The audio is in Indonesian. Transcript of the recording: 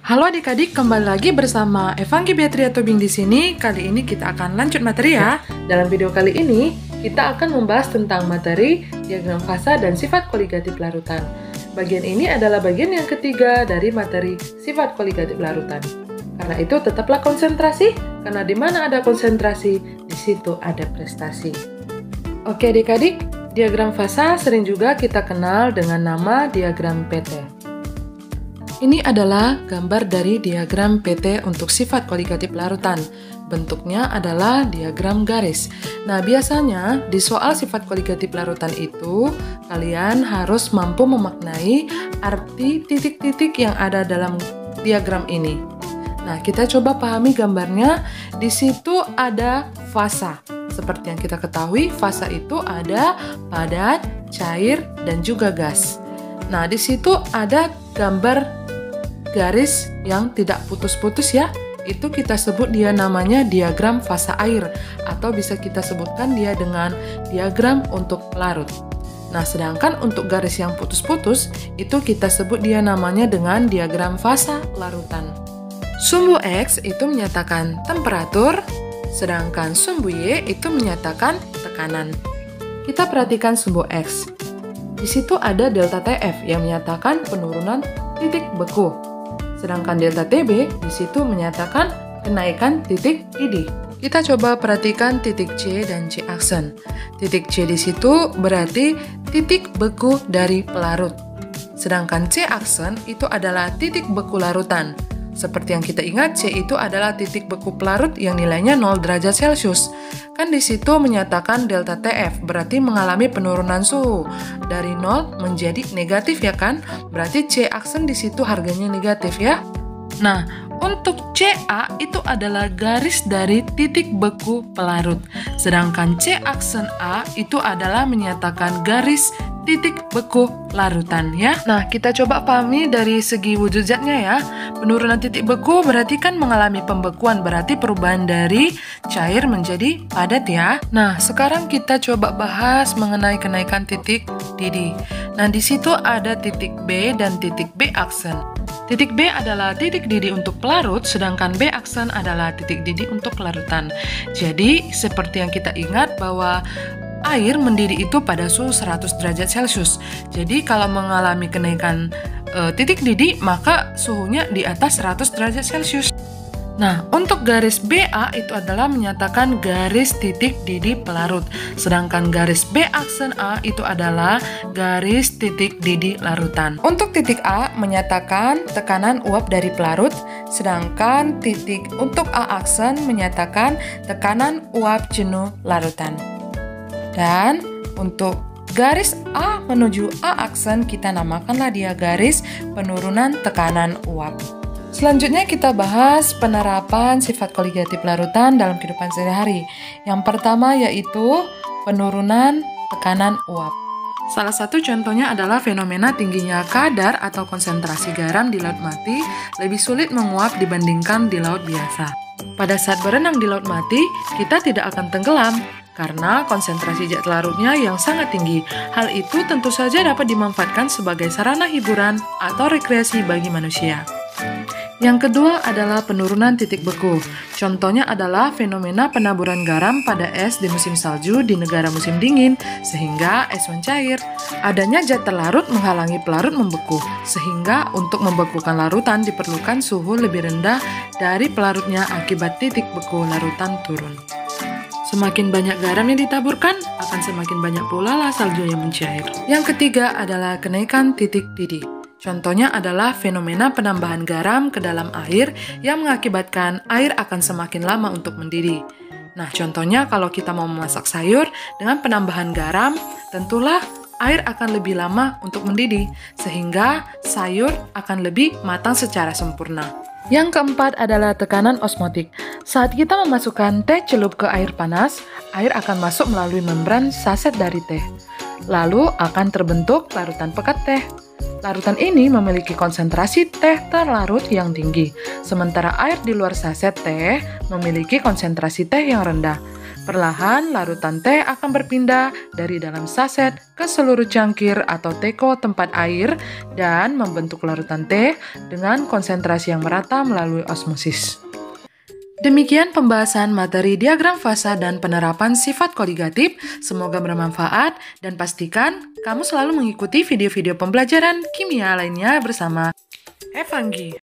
Halo adik-adik, kembali lagi bersama Evanggi Beatrice Tobing di sini. Kali ini kita akan lanjut materi ya. Dalam video kali ini, kita akan membahas tentang materi diagram fasa dan sifat koligatif larutan. Bagian ini adalah bagian yang ketiga dari materi sifat koligatif larutan. Karena itu tetaplah konsentrasi, karena di mana ada konsentrasi, di situ ada prestasi. Oke adik-adik, diagram fasa sering juga kita kenal dengan nama diagram PT. Ini adalah gambar dari diagram PT untuk sifat koligatif larutan. Bentuknya adalah diagram garis. Nah, biasanya di soal sifat koligatif larutan itu, kalian harus mampu memaknai arti titik-titik yang ada dalam diagram ini. Nah, kita coba pahami gambarnya. Di situ ada fasa. Seperti yang kita ketahui, fasa itu ada padat, cair, dan juga gas. Nah, di situ ada gambar garis yang tidak putus-putus ya. Itu kita sebut dia namanya diagram fasa air, atau bisa kita sebutkan dia dengan diagram untuk pelarut. Nah, sedangkan untuk garis yang putus-putus, itu kita sebut dia namanya dengan diagram fasa larutan. Sumbu X itu menyatakan temperatur, sedangkan sumbu Y itu menyatakan tekanan. Kita perhatikan sumbu X. Di situ ada delta TF yang menyatakan penurunan titik beku. Sedangkan delta TB di situ menyatakan kenaikan titik DD. Kita coba perhatikan titik C dan C aksen. Titik C di situ berarti titik beku dari pelarut. Sedangkan C aksen itu adalah titik beku larutan. Seperti yang kita ingat, C itu adalah titik beku pelarut yang nilainya 0 derajat Celcius. Kan di situ menyatakan delta TF, berarti mengalami penurunan suhu. Dari 0 menjadi negatif ya kan? Berarti C aksen di situ harganya negatif ya. Nah, untuk CA itu adalah garis dari titik beku pelarut. Sedangkan C aksen A itu adalah menyatakan garis titik beku larutan ya. Nah, kita coba pahami dari segi wujud zatnya ya. Penurunan titik beku berarti kan mengalami pembekuan, berarti perubahan dari cair menjadi padat ya. Nah, sekarang kita coba bahas mengenai kenaikan titik DD. Nah, di situ ada titik B dan titik B aksen. Titik B adalah titik DD untuk pelarut, sedangkan B aksen adalah titik DD untuk larutan. Jadi, seperti yang kita ingat bahwa air mendidih itu pada suhu 100 derajat Celcius. Jadi kalau mengalami kenaikan titik didih, maka suhunya di atas 100 derajat Celcius. Nah, untuk garis BA itu adalah menyatakan garis titik didih pelarut. Sedangkan garis B aksen A itu adalah garis titik didih larutan. Untuk titik A menyatakan tekanan uap dari pelarut, sedangkan titik untuk A aksen menyatakan tekanan uap jenuh larutan. Dan untuk garis A menuju A aksen kita namakanlah dia garis penurunan tekanan uap. Selanjutnya kita bahas penerapan sifat koligatif larutan dalam kehidupan sehari-hari. Yang pertama yaitu penurunan tekanan uap. Salah satu contohnya adalah fenomena tingginya kadar atau konsentrasi garam di laut mati lebih sulit menguap dibandingkan di laut biasa. Pada saat berenang di laut mati, kita tidak akan tenggelam karena konsentrasi zat larutnya yang sangat tinggi. Hal itu tentu saja dapat dimanfaatkan sebagai sarana hiburan atau rekreasi bagi manusia. Yang kedua adalah penurunan titik beku. Contohnya adalah fenomena penaburan garam pada es di musim salju di negara musim dingin, sehingga es mencair. Adanya zat terlarut menghalangi pelarut membeku, sehingga untuk membekukan larutan diperlukan suhu lebih rendah dari pelarutnya akibat titik beku larutan turun. Semakin banyak garam yang ditaburkan, akan semakin banyak pula lah salju yang mencair. Yang ketiga adalah kenaikan titik didih. Contohnya adalah fenomena penambahan garam ke dalam air yang mengakibatkan air akan semakin lama untuk mendidih. Nah, contohnya kalau kita mau memasak sayur dengan penambahan garam, tentulah air akan lebih lama untuk mendidih, sehingga sayur akan lebih matang secara sempurna. Yang keempat adalah tekanan osmotik. Saat kita memasukkan teh celup ke air panas, air akan masuk melalui membran saset dari teh. Lalu akan terbentuk larutan pekat teh. Larutan ini memiliki konsentrasi teh terlarut yang tinggi, sementara air di luar saset teh memiliki konsentrasi teh yang rendah. Perlahan, larutan teh akan berpindah dari dalam saset ke seluruh cangkir atau teko tempat air dan membentuk larutan teh dengan konsentrasi yang merata melalui osmosis. Demikian pembahasan materi diagram fasa dan penerapan sifat koligatif. Semoga bermanfaat dan pastikan kamu selalu mengikuti video-video pembelajaran kimia lainnya bersama Evanggi.